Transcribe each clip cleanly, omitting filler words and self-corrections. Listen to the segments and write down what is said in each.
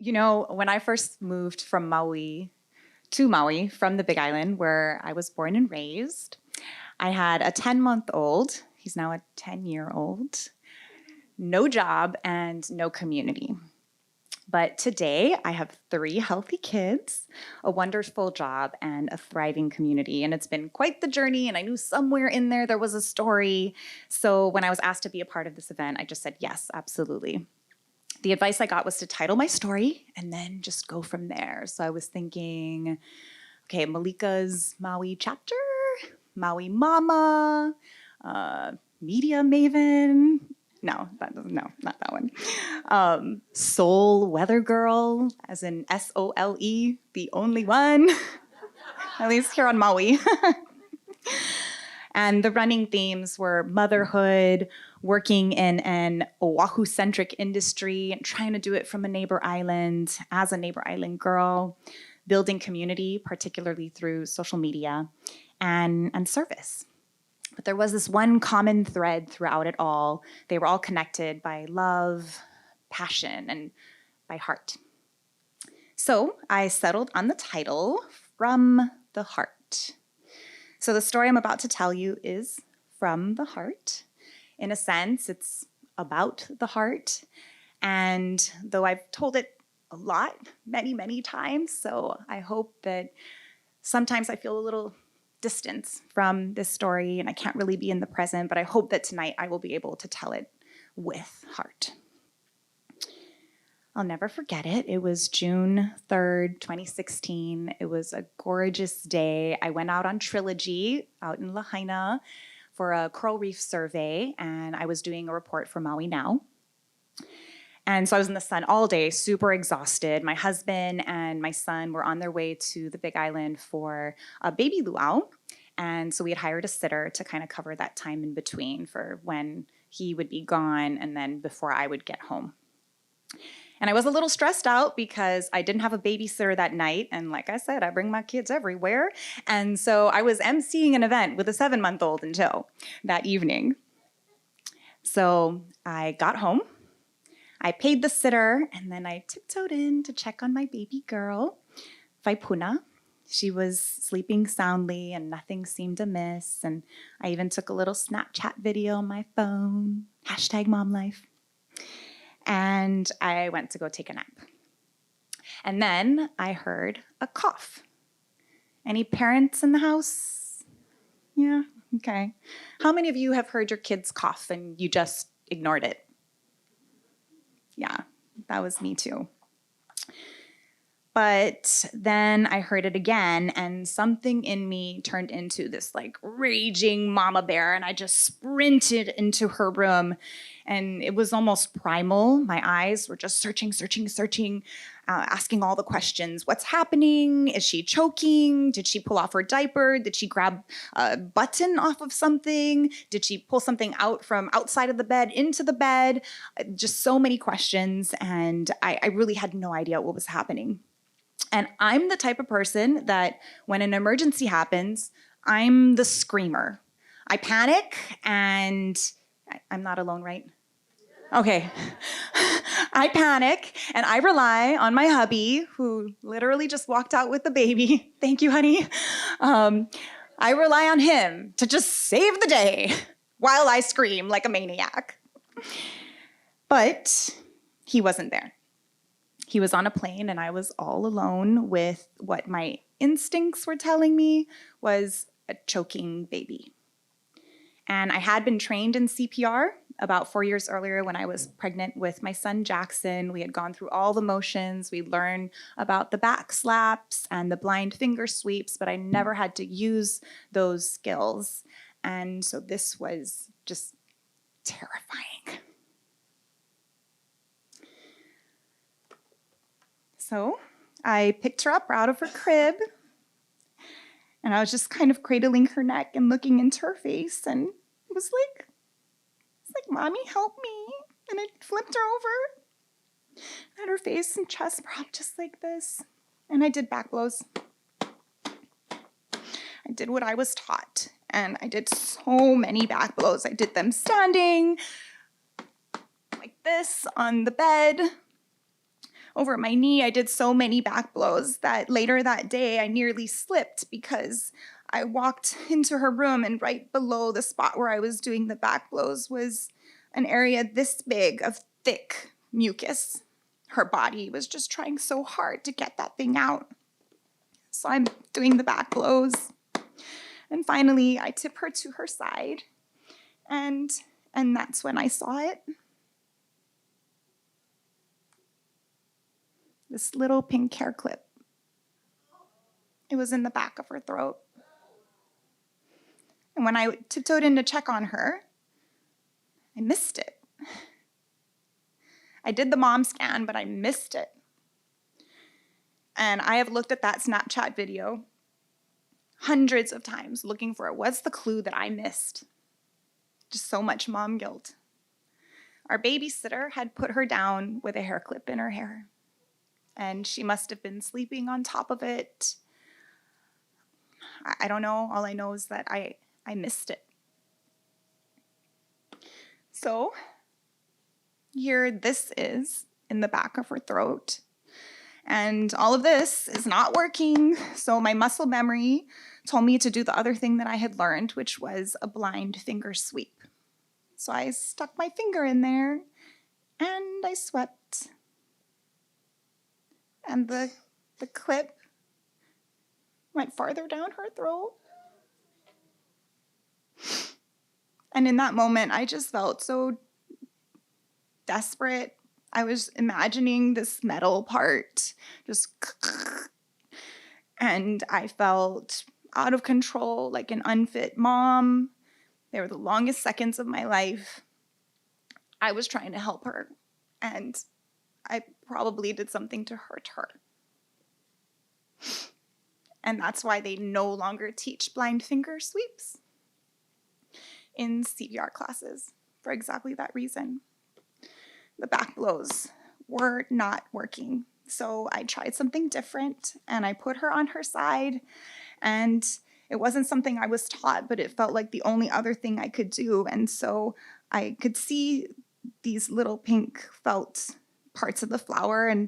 You know, when I first moved from Maui to Maui from the Big Island, where I was born and raised, I had a 10-month-old. He's now a 10-year-old, no job, and no community. But today I have 3 healthy kids, a wonderful job, and a thriving community. And it's been quite the journey. And I knew somewhere in there was a story. So when I was asked to be a part of this event, I just said, yes, absolutely. The advice I got was to title my story and then just go from there. So I was thinking, okay, Malika's Maui chapter, Maui mama, media maven. No, not that one. Soul weather girl, as in SOLE, the only one, at least here on Maui. And the running themes were motherhood, working in an Oahu-centric industry, and trying to do it from a neighbor island as a neighbor island girl, building community, particularly through social media, and service. But there was this one common thread throughout it all. They were all connected by love, passion, and by heart. So I settled on the title, From the Heart. So the story I'm about to tell you is from the heart. In a sense, it's about the heart. And though I've told it a lot, many, many times, so I hope that sometimes I feel a little distance from this story and I can't really be in the present, but I hope that tonight I will be able to tell it with heart. I'll never forget it. It was June 3rd, 2016. It was a gorgeous day. I went out on Trilogy out in Lahaina for a coral reef survey, and I was doing a report for Maui Now. And so I was in the sun all day, super exhausted. My husband and my son were on their way to the Big Island for a baby luau. And so we had hired a sitter to kind of cover that time in between for when he would be gone and then before I would get home. And I was a little stressed out because I didn't have a babysitter that night. And like I said, I bring my kids everywhere. And so I was emceeing an event with a 7-month-old in tow that evening. So I got home. I paid the sitter, and then I tiptoed in to check on my baby girl, Vaipuna. She was sleeping soundly, and nothing seemed amiss. And I even took a little Snapchat video on my phone, #MomLife. And I went to go take a nap. And then I heard a cough. Any parents in the house? Yeah, okay. How many of you have heard your kids cough and you just ignored it? Yeah, that was me too. But then I heard it again, and something in me turned into this like raging mama bear, and I just sprinted into her room, and it was almost primal. My eyes were just searching, asking all the questions. What's happening? Is she choking? Did she pull off her diaper? Did she grab a button off of something? Did she pull something out from outside of the bed into the bed? Just so many questions, and I really had no idea what was happening. And I'm the type of person that when an emergency happens, I'm the screamer. I panic, and I'm not alone, right? Okay. I panic, and I rely on my hubby, who literally just walked out with the baby. Thank you, honey. I rely on him to just save the day while I scream like a maniac. But he wasn't there. He was on a plane, and I was all alone with what my instincts were telling me was a choking baby. And I had been trained in CPR about 4 years earlier when I was pregnant with my son, Jackson. We had gone through all the motions. We learned about the back slaps and the blind finger sweeps, but I never had to use those skills. And so this was just terrifying. So I picked her up out of her crib, and I was just kind of cradling her neck and looking into her face, and it was like, Mommy, help me. And I flipped her over, and her face and chest were up just like this. And I did back blows. I did what I was taught, and I did so many back blows. I did them standing, like this, on the bed, over my knee. I did so many back blows that later that day I nearly slipped because I walked into her room, and right below the spot where I was doing the back blows was an area this big of thick mucus. Her body was just trying so hard to get that thing out. So I'm doing the back blows. And finally, I tip her to her side. And that's when I saw it. This little pink hair clip. It was in the back of her throat. And when I tiptoed in to check on her, I missed it. I did the mom scan, but I missed it. And I have looked at that Snapchat video hundreds of times looking for what's the clue that I missed. Just so much mom guilt. Our babysitter had put her down with a hair clip in her hair, and she must have been sleeping on top of it. I don't know. All I know is that I missed it. So here this is in the back of her throat. And all of this is not working. So my muscle memory told me to do the other thing that I had learned, which was a blind finger sweep. So I stuck my finger in there and I swept. And the clip went farther down her throat. And in that moment, I just felt so desperate. I was imagining this metal part just, and I felt out of control, like an unfit mom. They were the longest seconds of my life. I was trying to help her, and I probably did something to hurt her. And that's why they no longer teach blind finger sweeps in CPR classes, for exactly that reason. The back blows were not working. So I tried something different, and I put her on her side, and it wasn't something I was taught, but it felt like the only other thing I could do. And so I could see these little pink felt parts of the flower, and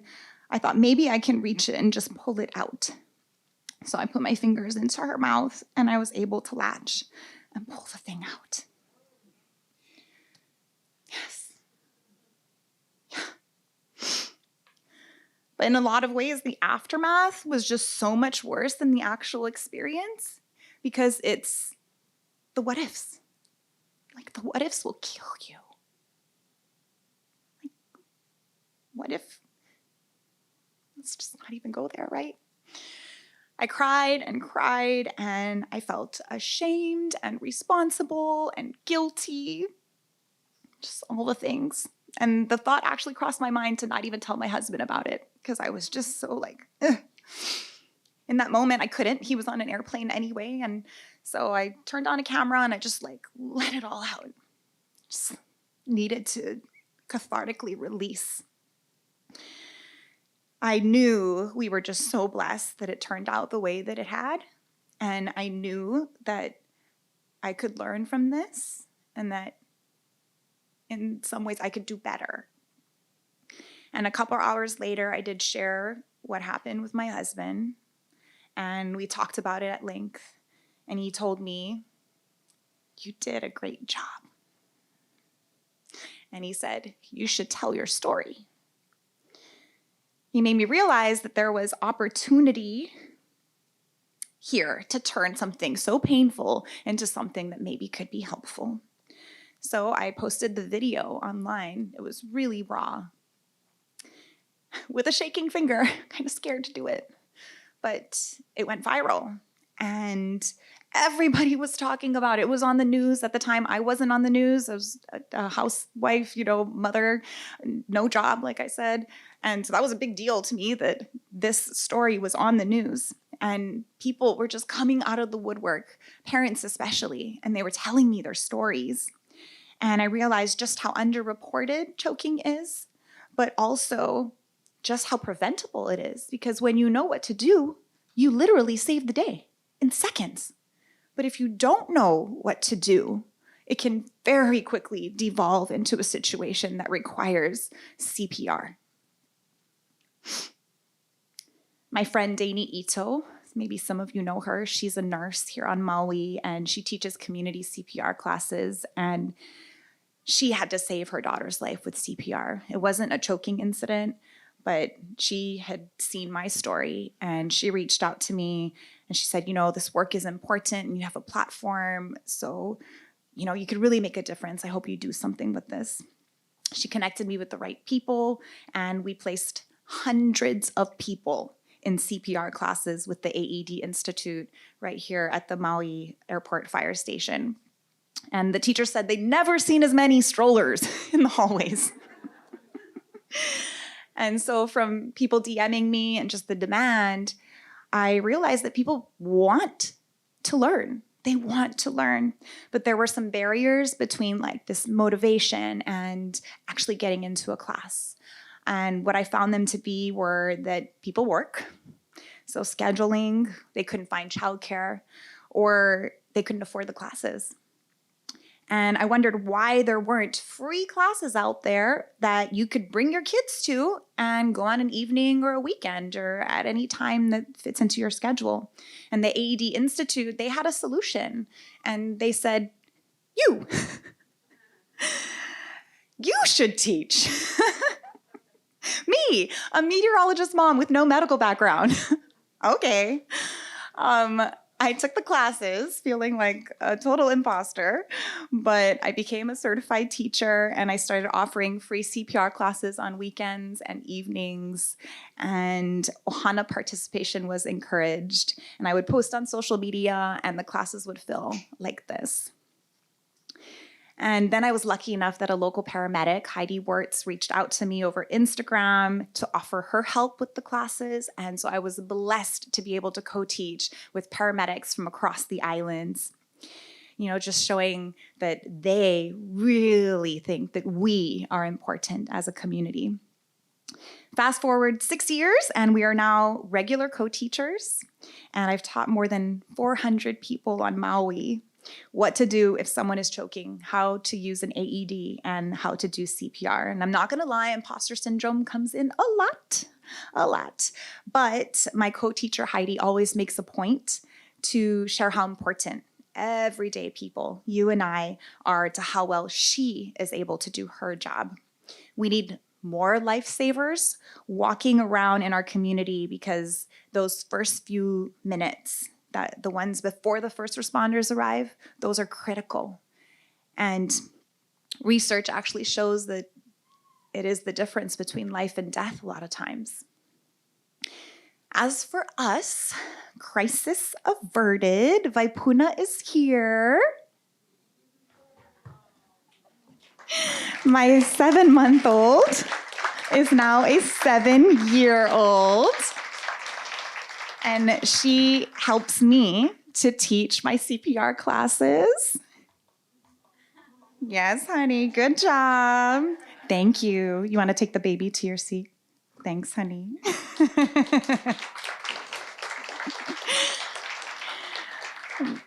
I thought maybe I can reach it and just pull it out. So I put my fingers into her mouth, and I was able to latch and pull the thing out. Yes. Yeah. But in a lot of ways, the aftermath was just so much worse than the actual experience, because it's the what ifs. Like, the what ifs will kill you. Like, what if? Let's just not even go there, right? I cried, and I felt ashamed and responsible and guilty. Just all the things. And the thought actually crossed my mind to not even tell my husband about it, because I was just so like, ugh. In that moment, I couldn't. He was on an airplane anyway. And so I turned on a camera and I just like let it all out. Just needed to cathartically release. I knew we were just so blessed that it turned out the way that it had. And I knew that I could learn from this, and that in some ways I could do better. And a couple hours later, I did share what happened with my husband, and we talked about it at length. And he told me, "You did a great job." And he said, "You should tell your story." He made me realize that there was opportunity here to turn something so painful into something that maybe could be helpful. So I posted the video online. It was really raw. With a shaking finger, kind of scared to do it. But it went viral. And everybody was talking about it. It was on the news at the time. I wasn't on the news. I was a housewife, mother, no job, like I said. And so that was a big deal to me that this story was on the news. And people were just coming out of the woodwork, parents especially, and they were telling me their stories. And I realized just how underreported choking is, but also just how preventable it is. Because when you know what to do, you literally save the day in seconds. But if you don't know what to do, it can very quickly devolve into a situation that requires CPR. My friend Dani Ito, maybe some of you know her. She's a nurse here on Maui, and she teaches community CPR classes. And she had to save her daughter's life with CPR. It wasn't a choking incident, but she had seen my story, and she reached out to me, and she said, this work is important, and you have a platform, so, you could really make a difference. I hope you do something with this. She connected me with the right people, and we placed hundreds of people in CPR classes with the AED Institute right here at the Maui Airport Fire Station. And the teacher said they'd never seen as many strollers in the hallways. And so from people DMing me and just the demand, I realized that people want to learn. They want to learn. But there were some barriers between like this motivation and actually getting into a class. And what I found them to be were that people work. So scheduling, they couldn't find childcare, or they couldn't afford the classes. And I wondered why there weren't free classes out there that you could bring your kids to and go on an evening or a weekend or at any time that fits into your schedule. And the AED Institute, they had a solution. And they said, you should teach. Me, a meteorologist mom with no medical background. Okay. I took the classes feeling like a total imposter, but I became a certified teacher, and I started offering free CPR classes on weekends and evenings, and Ohana participation was encouraged. And I would post on social media, and the classes would fill like this. And then I was lucky enough that a local paramedic, Heidi Wirtz, reached out to me over Instagram to offer her help with the classes. And so I was blessed to be able to co-teach with paramedics from across the islands, just showing that they really think that we are important as a community. Fast forward 6 years, and we are now regular co-teachers. And I've taught more than 400 people on Maui what to do if someone is choking, how to use an AED, and how to do CPR. And I'm not going to lie, imposter syndrome comes in a lot. But my co-teacher, Heidi, always makes a point to share how important everyday people, you and I, are to how well she is able to do her job. We need more lifesavers walking around in our community, because those first few minutes, that the ones before the first responders arrive, those are critical. And research actually shows that it is the difference between life and death a lot of times. As for us, crisis averted. Vaipuna is here. My 7-month-old is now a 7-year-old. And she helps me to teach my CPR classes. Yes, honey, good job. Thank you. You want to take the baby to your seat? Thanks, honey.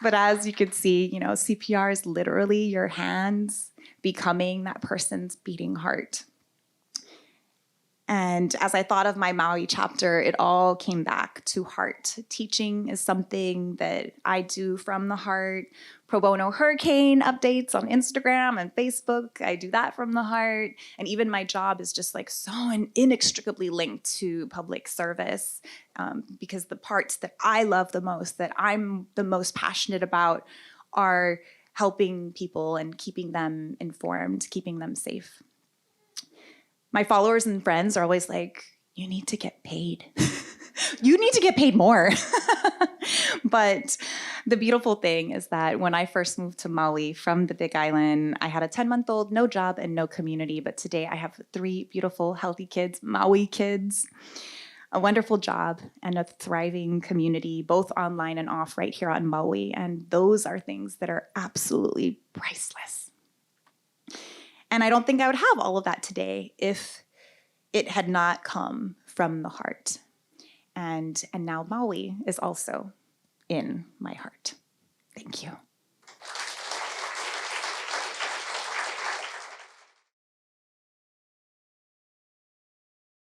But as you could see, CPR is literally your hands becoming that person's beating heart. And as I thought of my Maui chapter, it all came back to heart. Teaching is something that I do from the heart. Pro bono hurricane updates on Instagram and Facebook, I do that from the heart. And even my job is just like so inextricably linked to public service, because the parts that I love the most, that I'm the most passionate about, are helping people and keeping them informed, keeping them safe. My followers and friends are always like, you need to get paid. You need to get paid more. But the beautiful thing is that when I first moved to Maui from the Big Island, I had a 10-month-old, no job and no community. But today I have 3 beautiful, healthy kids, Maui kids, a wonderful job, and a thriving community, both online and off, right here on Maui. And those are things that are absolutely priceless. And I don't think I would have all of that today if it had not come from the heart. And now Maui is also in my heart. Thank you.